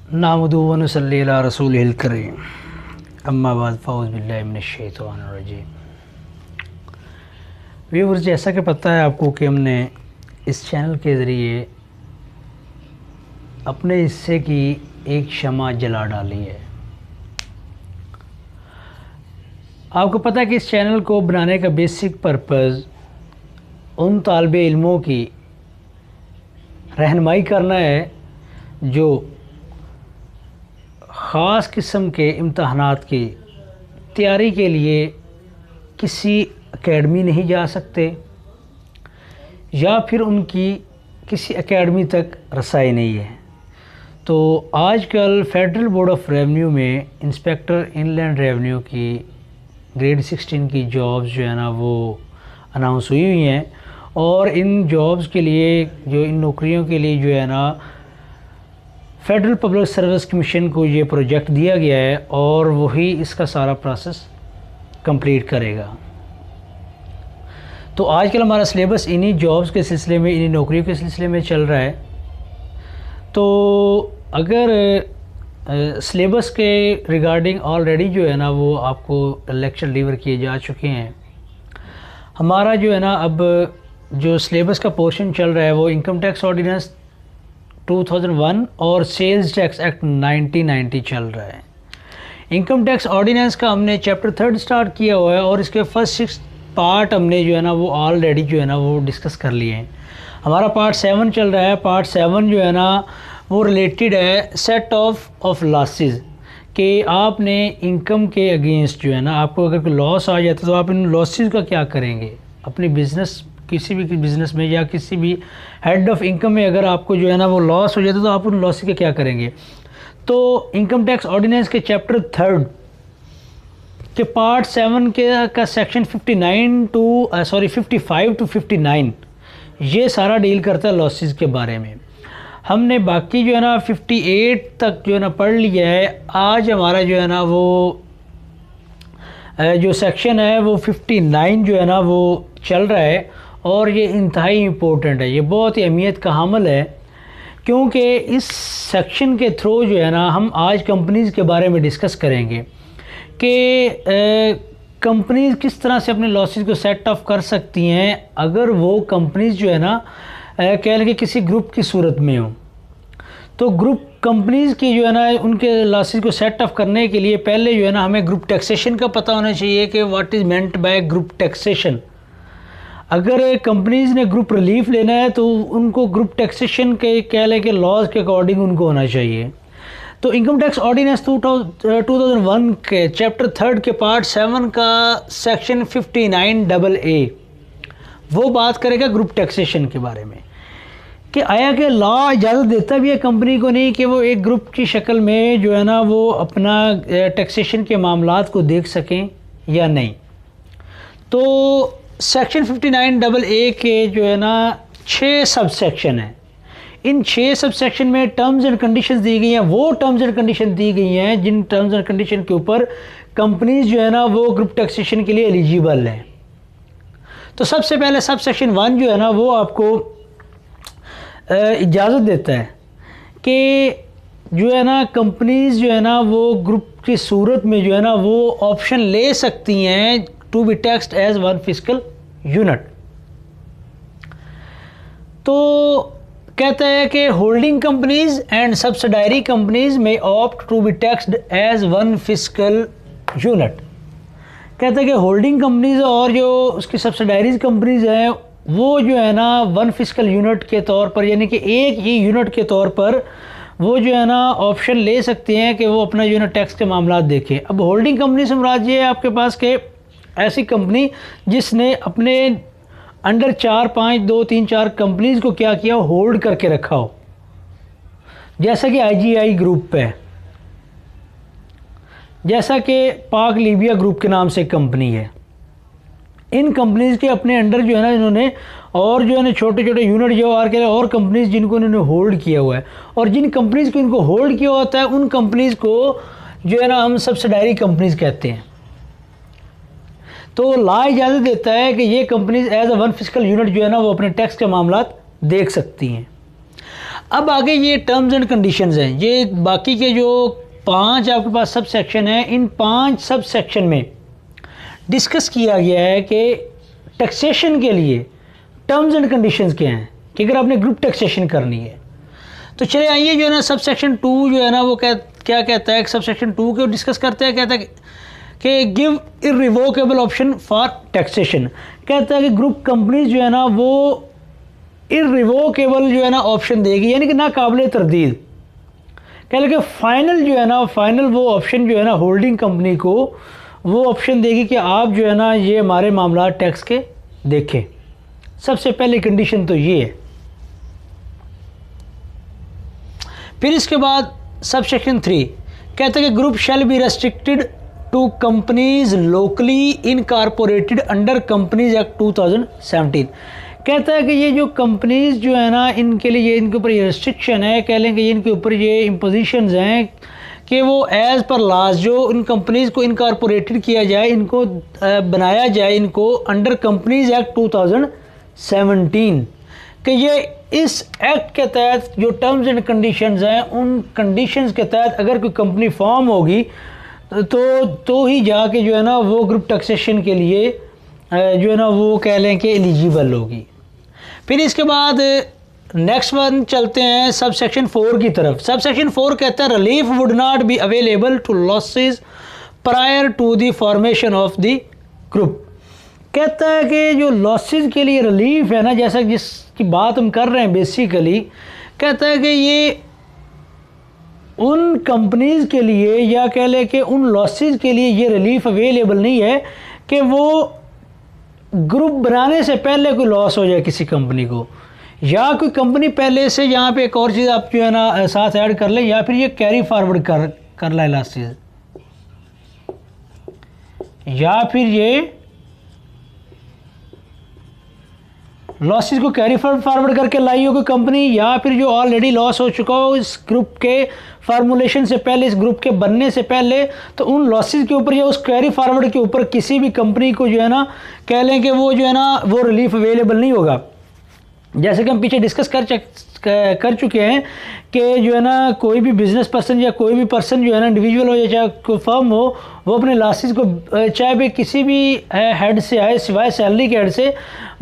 नाहमदुहु व नसल्ली अला रसूलिहिल करीम अम्मा बाद फ़ऊज़ु बिल्लाहि मिनश्शैतानिर रजीम। व्यूअर्स, जैसा कि पता है आपको कि हमने इस चैनल के ज़रिए अपने हिस्से की एक शम्मा जला डाली है। आपको पता है कि इस चैनल को बनाने का बेसिक पर्पज़ उन तालिबे इल्मों की रहनुमाई करना है जो ख़ास किस्म के इम्तहानात की तैयारी के लिए किसी एकेडमी नहीं जा सकते या फिर उनकी किसी एकेडमी तक रसाई नहीं है। तो आजकल फेडरल बोर्ड ऑफ रेवेन्यू में इंस्पेक्टर इनलैंड रेवेन्यू की ग्रेड 16 की जॉब्स जो है ना वो अनाउंस हुई हुई हैं और इन जॉब्स के लिए इन नौकरियों के लिए जो है ना फेडरल पब्लिक सर्विस कमीशन को ये प्रोजेक्ट दिया गया है और वही इसका सारा प्रोसेस कंप्लीट करेगा। तो आजकल हमारा सिलेबस इन्हीं जॉब्स के सिलसिले में, इन्हीं नौकरियों के सिलसिले में चल रहा है। तो अगर सिलेबस के रिगार्डिंग ऑलरेडी जो है ना वो आपको लेक्चर डिलीवर किए जा चुके हैं। हमारा जो है ना अब जो सिलेबस का पोर्शन चल रहा है वो इनकम टैक्स ऑर्डिनेंस 2001 और सेल्स टैक्स एक्ट 1990 चल रहा है। इनकम टैक्स ऑर्डिनेंस का हमने चैप्टर 3 स्टार्ट किया हुआ है और इसके फर्स्ट 6 पार्ट हमने जो है ना वो ऑलरेडी जो है ना वो डिस्कस कर लिए हैं। हमारा पार्ट 7 चल रहा है। पार्ट 7 जो है ना वो रिलेटेड है सेट ऑफ लॉसेस कि आपने इनकम के अगेंस्ट जो है ना आपको अगर कोई लॉस आ जाता है तो आप इन लॉसेस का क्या करेंगे। अपनी बिज़नेस किसी भी बिज़नेस में या किसी भी हेड ऑफ इनकम में अगर आपको जो है ना वो लॉस हो जाता है तो आप उन लॉस के क्या करेंगे। तो इनकम टैक्स ऑर्डिनेंस के चैप्टर 3 के पार्ट 7 के का सेक्शन 55 टू 59 ये सारा डील करता है लॉसेस के बारे में। हमने बाकी जो है ना 58 तक जो है ना पढ़ लिया है। आज हमारा जो है ना वो जो सेक्शन है वो 59 जो है ना वो चल रहा है और ये इंतहाई इम्पोर्टेंट है। ये बहुत ही अहमियत का हामिल है क्योंकि इस सेक्शन के थ्रू जो है ना हम आज कंपनीज़ के बारे में डिस्कस करेंगे कि कंपनीज़ किस तरह से अपने लॉसेस को सेट ऑफ कर सकती हैं अगर वो कंपनीज़ जो है ना कह लें कि किसी ग्रुप की सूरत में हो। तो ग्रुप कंपनीज़ की जो है ना उनके लॉसेस को सेट ऑफ करने के लिए पहले जो है ना हमें ग्रुप टैक्सेशन का पता होना चाहिए कि what is meant by group taxation. अगर कंपनीज़ ने ग्रुप रिलीफ लेना है तो उनको ग्रुप टैक्सेशन के कह लें कि लॉज के अकॉर्डिंग उनको होना चाहिए। तो इनकम टैक्स ऑर्डिनेंस 2001 के चैप्टर 3 के पार्ट 7 का सेक्शन 59AA वो बात करेगा ग्रुप टैक्सेशन के बारे में कि आया कि लॉ इजाज़त देता भी है कंपनी को नहीं कि वो एक ग्रुप की शक्ल में जो है ना वो अपना टैक्सेशन के मामलात को देख सकें या नहीं। तो सेक्शन 59AA के जो है ना 6 सब सेक्शन हैं। इन 6 सब सेक्शन में टर्म्स एंड कंडीशंस दी गई हैं। वो टर्म्स एंड कंडीशन दी गई हैं जिन टर्म्स एंड कंडीशन के ऊपर कंपनीज जो है ना वो ग्रुप टैक्सेशन के लिए एलिजिबल हैं। तो सबसे पहले सब सेक्शन 1 जो है ना वो आपको इजाज़त देता है कि जो है ना कंपनीज जो है ना वो ग्रुप की सूरत में जो है ना वो ऑप्शन ले सकती हैं to be taxed as one fiscal unit. तो कहता है कि holding companies and subsidiary companies में opt to be taxed as one fiscal unit. कहता है कि होल्डिंग कंपनीज और जो उसकी सब्सिडायरीज कंपनीज हैं वो जो है ना वन फिस्कल यूनिट के तौर पर यानी कि एक ही यूनिट के तौर पर वो जो है ना ऑप्शन ले सकते हैं कि वो अपना यूनिट टैक्स के मामला देखें। अब होल्डिंग कंपनी से मुराद ये है आपके पास के ऐसी कंपनी जिसने अपने अंडर 4, 5, 2, 3, 4 कंपनीज़ को क्या किया होल्ड करके रखा हो। जैसा कि IGI ग्रुप है, जैसा कि पाक लीबिया ग्रुप के नाम से कंपनी है। इन कंपनीज़ के अपने अंडर जो है ना इन्होंने और जो है ना छोटे छोटे यूनिट जो और कंपनीज़ जिनको इन्होंने होल्ड किया हुआ है और जिन कंपनीज़ को इनको होल्ड किया होता है उन कंपनीज़ को जो है ना हम सब्सिडायरी कंपनीज़ कहते हैं। तो लॉ इजाज़त देता है कि ये companies as a one fiscal unit जो है ना वो अपने टैक्स के मामला देख सकती हैं। अब आगे ये टर्म्स एंड कंडीशंस हैं, ये बाकी के जो 5 आपके पास सब सेक्शन हैं, इन 5 सब सेक्शन में डिस्कस किया गया है कि टैक्सेशन के लिए टर्म्स एंड कंडीशंस क्या हैं, कि अगर आपने ग्रुप टैक्सेशन करनी है। तो चले आइए जो है ना सब सेक्शन 2 जो है ना वो क्या कहता है, सब सेक्शन 2 को डिस्कस करते हैं। कहता है कि गिव इर्रिवोकेबल ऑप्शन फॉर टैक्सेशन। कहता है कि ग्रुप कंपनीज जो है ना वो इर्रिवोकेबल जो है ना ऑप्शन देगी, यानी कि नाकाबिले तरदीद। कह लें कि फाइनल जो है ना, फाइनल वो ऑप्शन जो है ना होल्डिंग कंपनी को वो ऑप्शन देगी कि आप जो है ना ये हमारे मामला टैक्स के देखें। सबसे पहली कंडीशन तो ये है। फिर इसके बाद सब सेक्शन 3 कहता है कि group shall be restricted to companies locally incorporated under companies act 2017। कहता है कि ये जो कंपनीज जो है ना इनके लिए इनके ऊपर ये रेस्ट्रिक्शन है, कह लें कि इनके ऊपर ये इम्पोजिशंस हैं कि वो एज़ पर लॉज जो इन कंपनीज़ को इनकॉर्पोरेटेड किया जाए, इनको बनाया जाए इनको अंडर कंपनीज एक्ट 2017, कि ये इस एक्ट के तहत जो टर्म्स एंड कंडीशंस हैं उन कंडीशंस के तहत अगर कोई कंपनी फॉर्म होगी तो ही जाके जो है ना वो ग्रुप टैक्सेशन के लिए जो है ना वो कह लें कि एलिजिबल होगी। फिर इसके बाद नेक्स्ट वन चलते हैं सब सेक्शन 4 की तरफ। सब सेक्शन 4 कहता है relief would not be available to losses prior to the formation of the group. कहता है कि जो लॉसेस के लिए रिलीफ है ना, जैसा जिसकी बात हम कर रहे हैं बेसिकली, कहता है कि ये उन कंपनीज के लिए या कह लें कि उन लॉसेस के लिए ये रिलीफ अवेलेबल नहीं है कि वो ग्रुप बनाने से पहले कोई लॉस हो जाए किसी कंपनी को, या कोई कंपनी पहले से, यहाँ पे एक और चीज़ आप जो है ना साथ ऐड कर लें, या फिर ये कैरी फॉरवर्ड कर लाए लॉसेस, या फिर ये लॉसेस को कैरी फॉरवर्ड करके लाई हो कोई कंपनी, या फिर जो ऑलरेडी लॉस हो चुका हो इस ग्रुप के फार्मूलेशन से पहले, इस ग्रुप के बनने से पहले, तो उन लॉसेस के ऊपर या उस कैरी फॉरवर्ड के ऊपर किसी भी कंपनी को जो है ना कह लें कि वो जो है ना वो रिलीफ अवेलेबल नहीं होगा। जैसे कि हम पीछे डिस्कस कर चुके हैं कि जो है ना कोई भी बिजनेस पर्सन या कोई भी पर्सन जो है ना इंडिविजुअल हो या चाहे कोई फर्म हो, वो अपने लॉसेस को चाहे भी किसी भी हेड से आए सिवाय सैलरी के हेड से,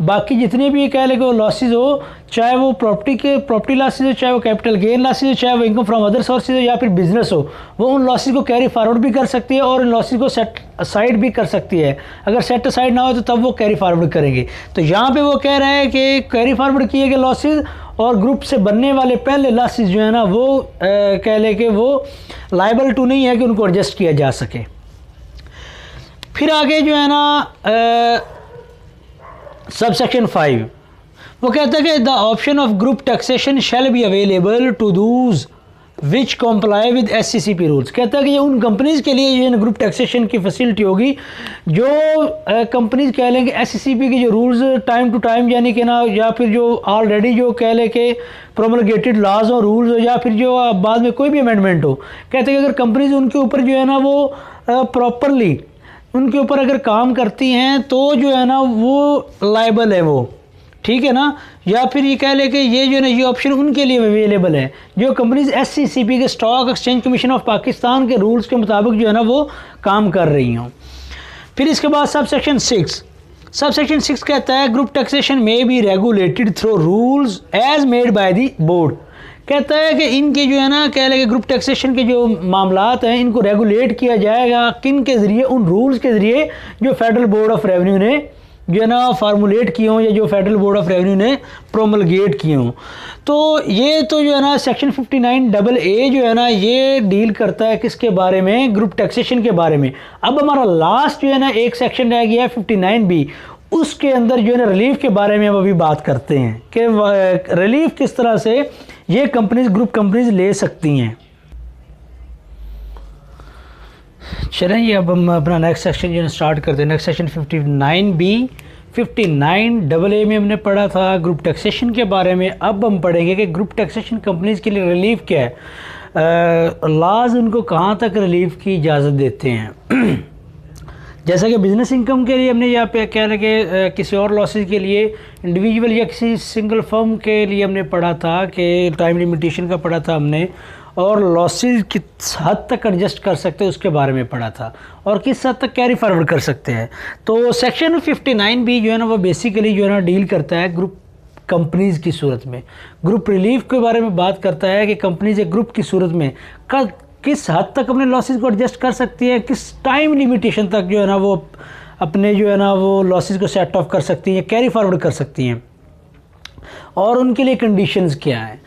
बाकी जितने भी कह लें कि वो लॉसेस हो, चाहे वो प्रॉपर्टी लॉसेस हो, चाहे वो कैपिटल गेन लॉसेस हो, चाहे वो इनकम फ्रॉम अदर सोर्सेज हो, या फिर बिजनेस हो, वो उन लॉसेस को कैरी फॉरवर्ड भी कर सकती है और उन लॉसेस को सेट असाइड भी कर सकती है। अगर सेट असाइड ना हो तो तब वो कैरी फॉरवर्ड करेंगे। तो यहाँ पे वो कह रहे हैं कि कैरी फॉरवर्ड किए गए लॉसेस और ग्रुप से बनने वाले पहले लॉसेस जो है ना वो कह लें कि वो लायबल टू नहीं है कि उनको एडजस्ट किया जा सके। फिर आगे जो है ना सब सेक्शन 5 वो कहता है कि the option of group taxation shall be available to those which comply with SCCP rules. कहता है कि ये उन कंपनीज़ के लिए ये ग्रुप टैक्सेशन की फैसिलिटी होगी जो कंपनीज कह लें कि SCCP के जो रूल्स टाइम टू टाइम यानी कि ना, या फिर जो ऑलरेडी जो कह लें कि प्रोमलगेटेड लॉज और रूल्स हो, या फिर जो बाद में कोई भी अमेंडमेंट हो। कहते हैं कि अगर कंपनीज उनके ऊपर जो है ना वो प्रॉपरली उनके ऊपर अगर काम करती हैं तो जो है ना वो लायबल है वो, ठीक है ना। या फिर ये कह लें कि ये जो है ना ये ऑप्शन उनके लिए अवेलेबल है जो कंपनीज SCCP के stock exchange commission of Pakistan के रूल्स के मुताबिक जो है ना वो काम कर रही हों। फिर इसके बाद सब सेक्शन 6 कहता है ग्रुप टैक्सेशन में be regulated through rules as made by the board. कहता है कि इनके जो है ना कह लें कि ग्रुप टैक्सेशन के जो मामलात हैं इनको रेगुलेट किया जाएगा किन के ज़रिए, उन रूल्स के ज़रिए जो फेडरल बोर्ड ऑफ रेवेन्यू ने जो है ना फार्मूलेट किए हों या जो फेडरल बोर्ड ऑफ रेवेन्यू ने प्रोमलगेट किए हों। तो ये तो जो है ना सेक्शन 59AA जो है ना ये डील करता है किसके बारे में, ग्रुप टैक्सेशन के बारे में। अब हमारा लास्ट जो है ना एक सेक्शन रह गया है 59B, उसके अंदर जो है ना रिलीफ के बारे में हम अभी बात करते हैं कि रिलीफ किस तरह से ये कंपनीज ग्रुप कंपनीज ले सकती हैं। चलें ये अब हम अपना नेक्स्ट सेक्शन जो है स्टार्ट करते हैं। नेक्स्ट सेक्शन 59B 59AA में हमने पढ़ा था ग्रुप टैक्सेशन के बारे में। अब हम पढ़ेंगे कि ग्रुप टैक्सेशन कंपनीज के लिए रिलीफ क्या है, लाज उनको कहाँ तक रिलीफ की इजाज़त देते हैं। जैसा कि बिज़नेस इनकम के लिए हमने यहाँ पे कह रहे कि किसी और लॉसेस के लिए इंडिविजुअल या किसी सिंगल फर्म के लिए हमने पढ़ा था कि टाइम लिमिटेशन का पढ़ा था हमने, और लॉसेस किस हद तक एडजस्ट कर सकते हैं उसके बारे में पढ़ा था, और किस हद तक कैरी फॉरवर्ड कर सकते हैं। तो सेक्शन 59 भी जो है ना वो बेसिकली जो है ना डील करता है ग्रुप कंपनीज़ की सूरत में, ग्रुप रिलीफ के बारे में बात करता है कि कंपनीज एक ग्रुप की सूरत में किस हद तक अपने लॉसेस को एडजस्ट कर सकती है, किस टाइम लिमिटेशन तक जो है ना वो अपने जो है ना वो लॉसेस को सेट ऑफ कर सकती हैं, कैरी फॉरवर्ड कर सकती हैं, और उनके लिए कंडीशंस क्या हैं।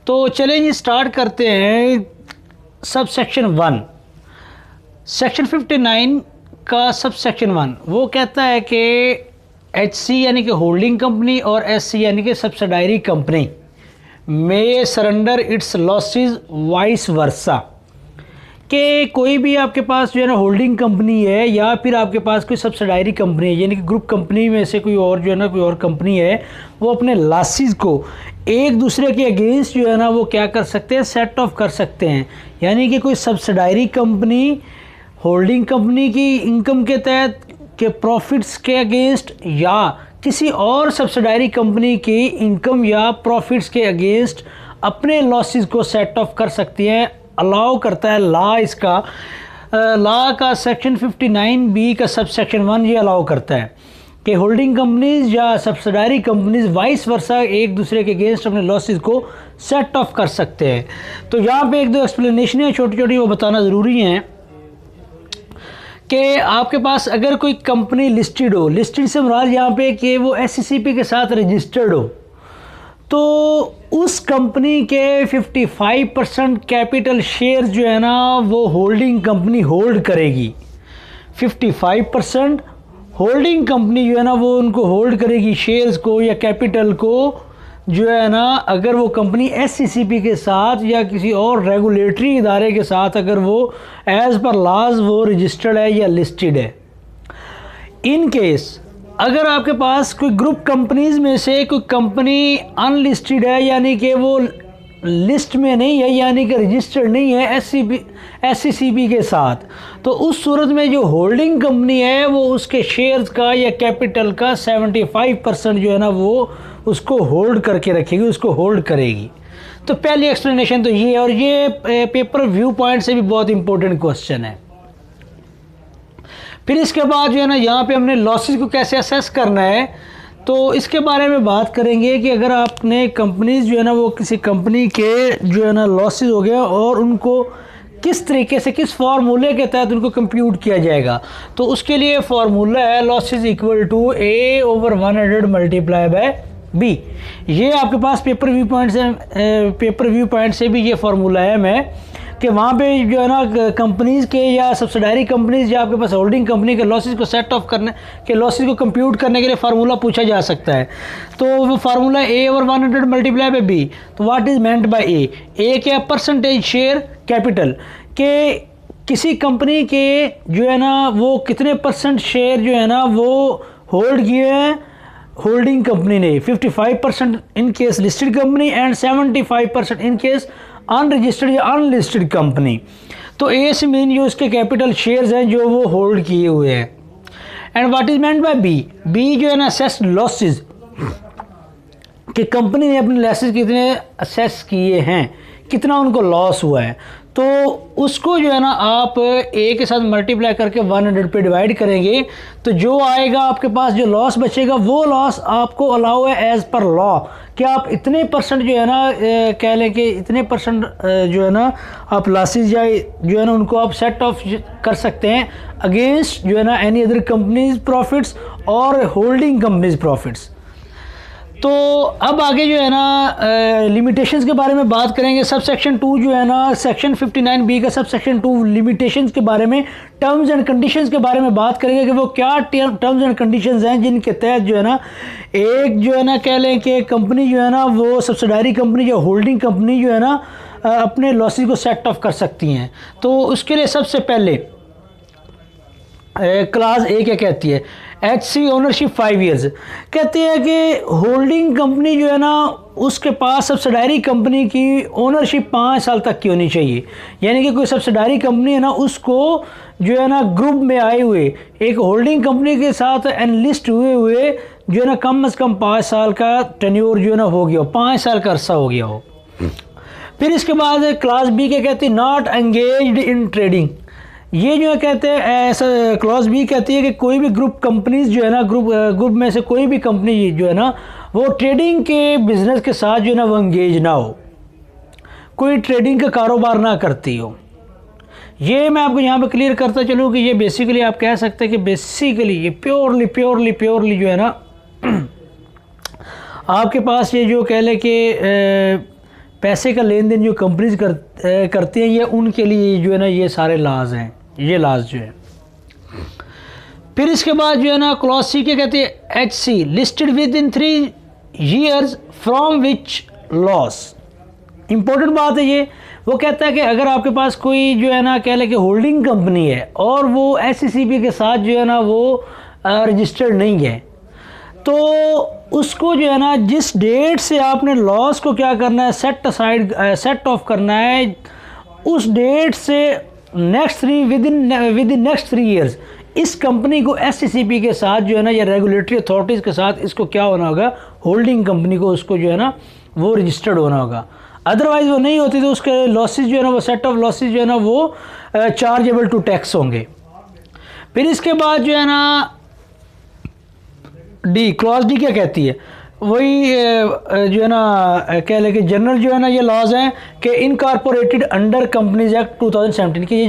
तो चलें जी स्टार्ट करते हैं। सब सेक्शन 1, सेक्शन 59 का सब सेक्शन 1 वो कहता है कि HC यानी कि होल्डिंग कंपनी और SC यानी कि सब्सिडायरी कंपनी में surrender it's losses vice versa, कि कोई भी आपके पास जो है ना होल्डिंग कंपनी है या फिर आपके पास कोई सब्सिडायरी कंपनी है, यानी कि ग्रुप कंपनी में से कोई और जो है ना कोई और कंपनी है, वो अपने लॉसेस को एक दूसरे के अगेंस्ट जो है ना वो क्या कर सकते हैं, सेट ऑफ कर सकते हैं। यानी कि कोई सब्सिडायरी कंपनी होल्डिंग कंपनी की इनकम के तहत के प्रॉफिट्स के अगेंस्ट या किसी और सब्सिडायरी कंपनी की इनकम या प्रॉफिट्स के अगेंस्ट अपने लॉसेस को सेट ऑफ कर सकती हैं, अलाउ करता है लॉ। इसका लॉ का सेक्शन 59B का सब सेक्शन 1 ये अलाउ करता है कि होल्डिंग कंपनीज या सब्सिडायरी कंपनीज वाइस वर्सा एक दूसरे के अगेंस्ट अपने लॉसेस को सेट ऑफ कर सकते हैं। तो यहाँ पे एक दो एक्सप्लेनेशन है छोटी छोटी, वो बताना ज़रूरी हैं कि आपके पास अगर कोई कंपनी लिस्टेड हो, लिस्टेड से मुराद यहाँ पे कि वो SCCP के साथ रजिस्टर्ड हो, तो उस कंपनी के 55% कैपिटल शेयर जो है ना वो होल्डिंग कंपनी होल्ड करेगी। 55% होल्डिंग कंपनी जो है ना वो उनको होल्ड करेगी, शेयर्स को या कैपिटल को जो है ना, अगर वो कंपनी SCCP के साथ या किसी और रेगुलेटरी इदारे के साथ अगर वो एज़ पर लॉज वो रजिस्टर्ड है या लिस्टेड है। इन केस अगर आपके पास कोई ग्रुप कंपनीज में से कोई कंपनी अनलिस्टेड है, यानी कि वो लिस्ट में नहीं है, यानी कि रजिस्टर्ड नहीं है SCCP के साथ, तो उस सूरत में जो होल्डिंग कंपनी है वो उसके शेयर्स का या कैपिटल का 75% जो है ना वो उसको होल्ड करके रखेगी, उसको होल्ड करेगी। तो पहली एक्सप्लेनेशन तो ये है, और ये पेपर व्यू पॉइंट से भी बहुत इंपॉर्टेंट क्वेश्चन है। फिर इसके बाद जो है ना यहाँ पे हमने लॉसेस को कैसे असेस करना है, तो इसके बारे में बात करेंगे कि अगर आपने कंपनीज जो है ना वो किसी कंपनी के जो है ना लॉसेस हो गया और उनको किस तरीके से किस फार्मूले के तहत उनको कंप्यूट किया जाएगा, तो उसके लिए फार्मूला है losses equal to A/100 multiply by B। ये आपके पास पेपर व्यू पॉइंट से भी ये फार्मूला है मैं कि वहाँ पे जो है ना कंपनीज़ के या सब्सिडायरी कंपनीज़ या आपके पास होल्डिंग कंपनी के लॉसेस को सेट ऑफ करने के लॉसेस को कंप्यूट करने के लिए फार्मूला पूछा जा सकता है। तो वो formula A/100 multiply by B। तो what is meant by A क्या, परसेंटेज शेयर कैपिटल, के किसी कंपनी के जो है ना वो कितने % शेयर जो है ना वो होल्ड किए हैं होल्डिंग कंपनी ने, 55% in case listed company and 75% in case unregistered या अनलिस्टेड कंपनी। तो ए से मीन जो उसके कैपिटल शेयर्स हैं जो वो होल्ड किए हुए हैं। And what is meant by B जो है ना असेस्ड लॉसेस, कि कंपनी ने अपने लॉसेस कितने असेस किए हैं, कितना उनको लॉस हुआ है, तो उसको जो है ना आप ए के साथ मल्टीप्लाई करके 100 पे डिवाइड करेंगे, तो जो आएगा आपके पास जो लॉस बचेगा वो लॉस आपको अलाउ है एज़ पर लॉ कि आप इतने % जो है ना कह लें कि इतने % जो है ना आप लॉसेस या जो है ना उनको आप सेट ऑफ कर सकते हैं अगेंस्ट जो है ना एनी अदर कंपनीज प्रॉफिट्स और होल्डिंग कंपनीज प्रॉफिट्स। तो अब आगे जो है ना लिमिटेशंस के बारे में बात करेंगे। सब सेक्शन 2 जो है ना सेक्शन 59B का सब सेक्शन 2 लिमिटेशंस के बारे में, टर्म्स एंड कंडीशंस के बारे में बात करेंगे कि वो क्या टर्म्स एंड कंडीशंस हैं जिनके तहत जो है ना एक जो है ना कह लें कि कंपनी जो है ना वो सब्सिडायरी कंपनी या होल्डिंग कंपनी जो है ना अपने लॉसेस को सेट ऑफ कर सकती हैं। तो उसके लिए सबसे पहले क्लास ए क्या कहती है, HC ओनरशिप 5 ईयर्स कहती है कि होल्डिंग कंपनी जो है ना उसके पास सब्सिडायरी कंपनी की ओनरशिप 5 साल तक की होनी चाहिए। यानी कि कोई सब्सिडायरी कंपनी है ना, उसको जो है ना ग्रुप में आए हुए एक होल्डिंग कंपनी के साथ एनलिस्ट हुए हुए जो है ना कम से कम 5 साल का टेन्योर जो है ना हो गया हो, 5 साल का अरसा हो गया हो। फिर इसके बाद क्लास बी के कहती है नॉट एंगेज्ड इन ट्रेडिंग। ये जो है कहते हैं ऐसा, क्लॉज बी कहती है कि कोई भी ग्रुप कंपनीज जो है ना, ग्रुप में से कोई भी कंपनी जो है ना वो ट्रेडिंग के बिजनेस के साथ जो है ना वो एंगेज ना हो, कोई ट्रेडिंग का कारोबार ना करती हो। ये मैं आपको यहाँ पे क्लियर करता चलूँ कि ये बेसिकली आप कह सकते हैं कि बेसिकली ये प्योरली जो है ना आपके पास ये जो कह लें कि पैसे का लेन देन जो कंपनीज करती हैं, ये उनके लिए जो है ना ये सारे लाज हैं, ये लाज जो है। फिर इसके बाद जो है ना क्लॉज सी के कहते हैं H C listed within 3 years from which loss. Important बात है ये। वो कहता है कि अगर आपके पास कोई जो है ना कह लें कि होल्डिंग कंपनी है और वो SCCP के साथ जो है ना वो रजिस्टर्ड नहीं है, तो उसको जो है ना जिस डेट से आपने लॉस को क्या करना है, सेट ऑफ करना है, उस डेट से विद इन नेक्स्ट 3 years इस कंपनी को SCCP के साथ जो है ना या रेगुलेटरी अथॉरिटीज़ के साथ इसको क्या होना होगा, होल्डिंग कंपनी को उसको जो है ना वो रजिस्टर्ड होना होगा। अदरवाइज़ वो नहीं होती तो उसके लॉसेस जो है ना वो सेट ऑफ लॉसेस जो है ना वो चार्जेबल टू टैक्स होंगे। फिर इसके बाद जो है ना डी, क्लॉज डी क्या कहती है, वही जो है ना कह लें कि जनरल जो है ना ये लॉज हैं कि इनकॉर्पोरेटेड अंडर कंपनीज एक्ट 2017 कि ये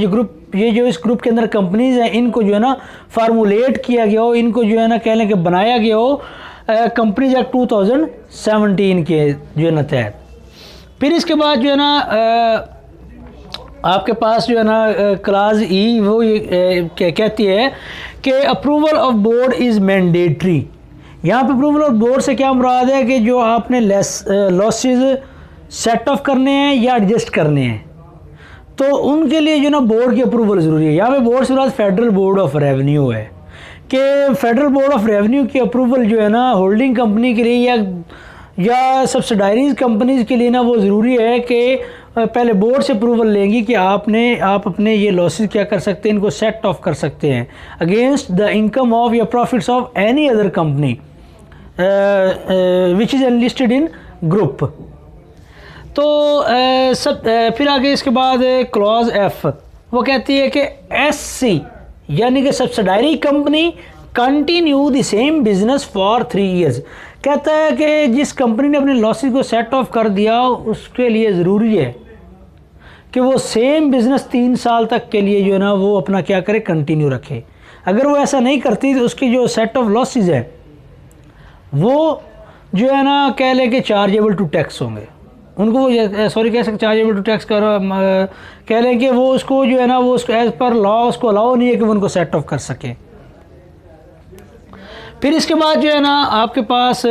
जो इस ग्रुप के अंदर कंपनीज हैं इनको जो है ना फार्मूलेट किया गया हो, इनको जो है ना कह लें कि बनाया गया हो कंपनीज एक्ट 2017 के जो है ना तहत। फिर इसके बाद जो है ना आपके पास जो है ना क्लास ई वो ये कहती है कि approval of board is mandatory. यहाँ पे अप्रूवल ऑफ बोर्ड से क्या मुराद है कि जो आपने लॉसेस सेट ऑफ करने हैं या एडजस्ट करने हैं, तो उनके लिए जो ना बोर्ड की अप्रूवल ज़रूरी है। यहाँ पे बोर्ड से मुराद फेडरल बोर्ड ऑफ रेवेन्यू है कि फेडरल बोर्ड ऑफ रेवेन्यू की अप्रूवल जो है ना होल्डिंग कंपनी के लिए या सब्सिडायरीज कंपनीज के लिए ना वो ज़रूरी है कि पहले बोर्ड से अप्रूवल लेंगी कि आप अपने ये लॉसेस क्या कर सकते हैं, इनको सेट ऑफ कर सकते हैं अगेंस्ट द इनकम ऑफ या profits of any other company which is enlisted in group. तो फिर आगे इसके बाद क्लॉज एफ वो कहती है कि SC यानी कि subsidiary company continue the same business for 3 years। कहता है कि जिस कंपनी ने अपने लॉसेस को सेट ऑफ कर दिया उसके लिए ज़रूरी है कि वो सेम बिज़नेस 3 साल तक के लिए जो है ना वो अपना क्या करे, कंटिन्यू रखे। अगर वो ऐसा नहीं करती तो उसकी जो सेट ऑफ लॉसेस है वो जो है ना कह लें कि चार्जेबल टू टैक्स होंगे, उनको वो सॉरी कह सकते चार्जेबल टू टैक्स कह लें कि वो उसको जो है ना वो उसको एज़ पर लॉ उसको अलाउ नहीं है कि वो उनको सेट ऑफ कर सके। फिर इसके बाद जो है ना आपके पास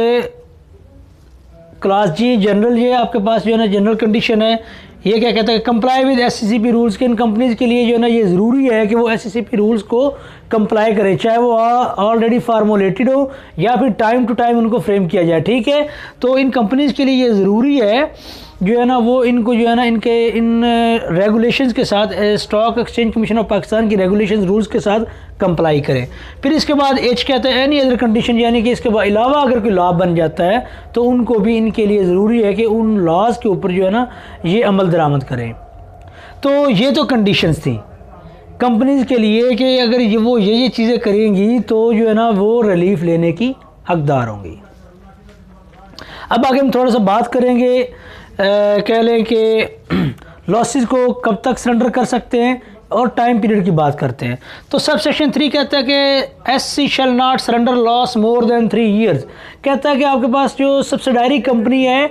क्लास जी जनरल, ये आपके पास जो है ना जनरल कंडीशन है। ये क्या कहता है, कंप्लाई विद SCCP रूल्स के इन कंपनीज के लिए जो है ना ये ज़रूरी है कि वो SCCP रूल्स को कंप्लाई करें, चाहे वो ऑलरेडी फार्मूलेटेड हो या फिर टाइम टू टाइम उनको फ्रेम किया जाए। ठीक है, तो इन कंपनीज के लिए ये ज़रूरी है जो है ना वो इनको जो है ना इन रेगुलेशंस के साथ stock exchange commission of Pakistan की रेगुलेशंस रूल्स के साथ कंप्लाई करें। फिर इसके बाद एच कहता है एनी अदर कंडीशन, यानी कि इसके अलावा अगर कोई लॉ बन जाता है तो उनको भी इनके लिए ज़रूरी है कि उन लॉज के ऊपर जो है ना ये अमल दरामद करें। तो ये तो कंडीशंस थी कंपनीज के लिए कि अगर ये चीज़ें करेंगी तो जो है ना वो रिलीफ लेने की हकदार होंगी। अब आगे हम थोड़ा सा बात करेंगे कह लें कि लॉसेस को कब तक सरेंडर कर सकते हैं और टाइम पीरियड की बात करते हैं। तो सब सेक्शन 3 कहता है कि SC shall not surrender loss more than 3 years। कहता है कि आपके पास जो सब्सिडायरी कंपनी है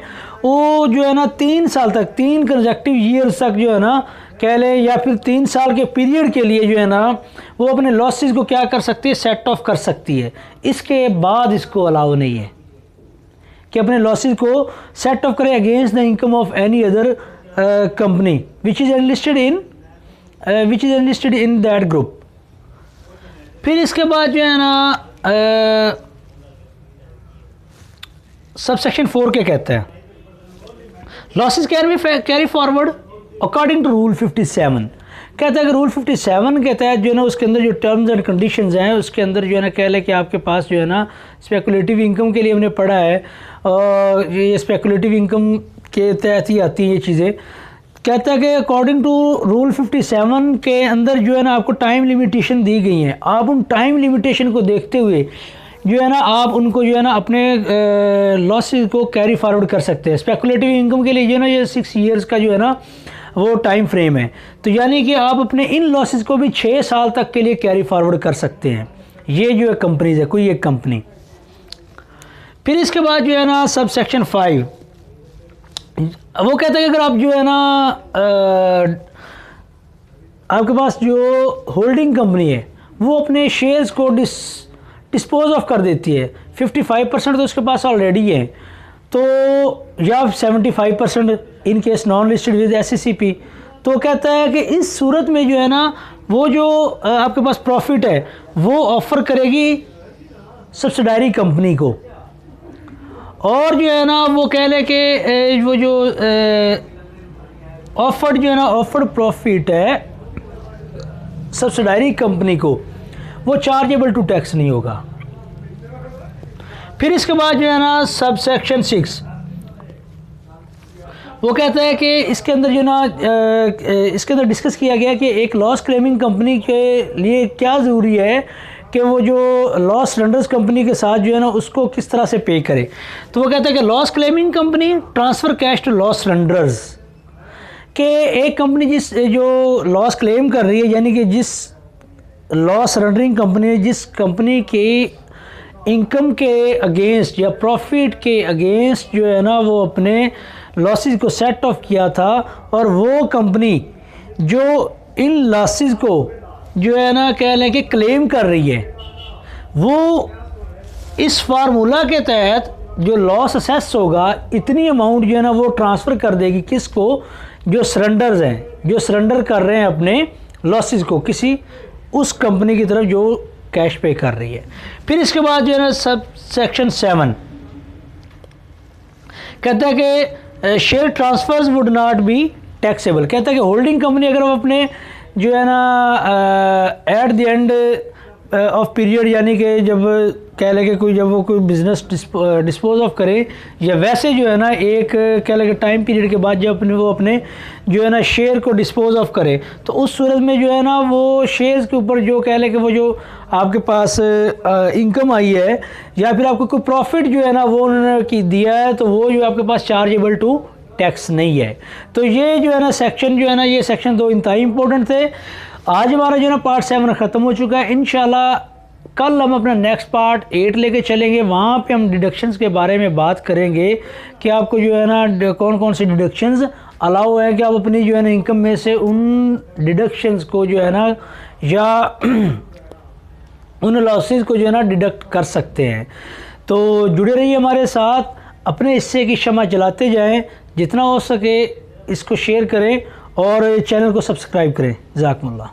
वो जो है ना 3 साल तक, 3 कंसेक्टिव ईयर्स तक जो है ना कह लें या फिर 3 साल के पीरियड के लिए जो है ना वो अपने लॉसेस को क्या कर सकती है, सेट ऑफ कर सकती है। इसके बाद इसको अलाउ नहीं है कि अपने लॉसेस को सेट ऑफ करे against the income of any other company which is enlisted in that group. फिर इसके बाद जो है ना सब सेक्शन 4 के कहते हैं losses can be carry forward according to rule 57। कहता है कि रूल 57 के तहत जो है ना उसके अंदर जो टर्म्स एंड कंडीशंस हैं उसके अंदर जो है ना कह लें कि आपके पास जो है ना स्पेकुलेटिव इनकम के लिए हमने पढ़ा है, और ये स्पेकुलेटिव इनकम के तहत ही आती हैं ये चीज़ें। कहता है कि अकॉर्डिंग टू रूल 57 के अंदर जो है ना आपको टाइम लिमिटेशन दी गई हैं। आप उन टाइम लिमिटेशन को देखते हुए जो है ना आप उनको जो है ना अपने लॉसेस को कैरी फॉरवर्ड कर सकते हैं। स्पेकुलेटिव इनकम के लिए जो है ना ये 6 ईयर्स का जो है ना वो टाइम फ्रेम है, तो यानी कि आप अपने इन लॉसेस को भी 6 साल तक के लिए कैरी फॉरवर्ड कर सकते हैं। ये जो है कंपनीज है, कोई एक कंपनी। फिर इसके बाद जो है ना सब सेक्शन 5 वो कहता है कि अगर आप जो है ना आपके पास जो होल्डिंग कंपनी है वो अपने शेयर्स को डिस्पोज ऑफ कर देती है, 55% तो उसके पास ऑलरेडी है, तो या 75% in case non listed with SCCP, तो कहता है कि इस सूरत में जो है ना वो जो आपके पास प्रॉफिट है वो ऑफ़र करेगी सब्सिडायरी कंपनी को, और जो है ना वो कह ले कि वो जो ऑफर्ड जो है ना ऑफर्ड प्रॉफिट है सब्सिडायरी कंपनी को वो चार्जेबल टू टैक्स नहीं होगा। फिर इसके बाद जो है ना सब सेक्शन 6 वो कहता है कि इसके अंदर जो ना इसके अंदर डिस्कस किया गया कि एक लॉस क्लेमिंग कंपनी के लिए क्या ज़रूरी है कि वो जो लॉस रेंडर्स कंपनी के साथ जो है ना उसको किस तरह से पे करे। तो वो कहता है कि loss claiming company transfer cash to loss renders, कि एक कंपनी जिस जो लॉस क्लेम कर रही है, यानी कि जिस लॉस रेंडरिंग कंपनी जिस कंपनी की इनकम के अगेंस्ट या प्रॉफिट के अगेंस्ट जो है ना वो अपने लॉसेस को सेट ऑफ किया था, और वो कंपनी जो इन लॉसेस को जो है ना कह लें कि क्लेम कर रही है, वो इस फार्मूला के तहत जो लॉस असेस होगा इतनी अमाउंट जो है ना वो ट्रांसफ़र कर देगी किसको, जो सरेंडर्स हैं, जो सरेंडर कर रहे हैं अपने लॉसेस को किसी उस कंपनी की तरफ जो कैश पे कर रही है। फिर इसके बाद जो है ना सब सेक्शन 7 कहता है कि share transfers would not be taxable. कहता है कि होल्डिंग कंपनी अगर वो अपने जो है ना at the end of period, यानी कि जब कह लें कि कोई जब वो कोई बिज़नेस डिस्पोज ऑफ करे, या वैसे जो है ना एक कह लें कि टाइम पीरियड के बाद जब वो अपने जो है ना शेयर को डिस्पोज ऑफ करे, तो उस सूरत में जो है ना वो शेयर्स के ऊपर जो कह लें कि वो जो आपके पास इनकम आई है या फिर आपको कोई प्रॉफिट जो है ना वो उन्होंने की दिया है, तो वो जो आपके पास चार्जेबल टू टैक्स नहीं है। तो ये जो है ना सेक्शन जो है ना ये सेक्शन 2 इंतहाई इंपॉर्टेंट थे। आज हमारा जो है ना पार्ट 7 ख़त्म हो चुका है। इंशाल्लाह कल हम अपना नेक्स्ट पार्ट 8 लेके चलेंगे। वहाँ पे हम डिडक्शंस के बारे में बात करेंगे कि आपको जो है ना कौन कौन से डिडक्शंस अलाउ है कि आप अपनी जो है ना इनकम में से उन डिडक्शंस को जो है ना या उन लॉसेस को जो है ना डिडक्ट कर सकते हैं। तो जुड़े रहिए हमारे साथ, अपने हिस्से की शम्मा जलाते जाएं, जितना हो सके इसको शेयर करें और चैनल को सब्सक्राइब करें। जज़ाकुमुल्लाह।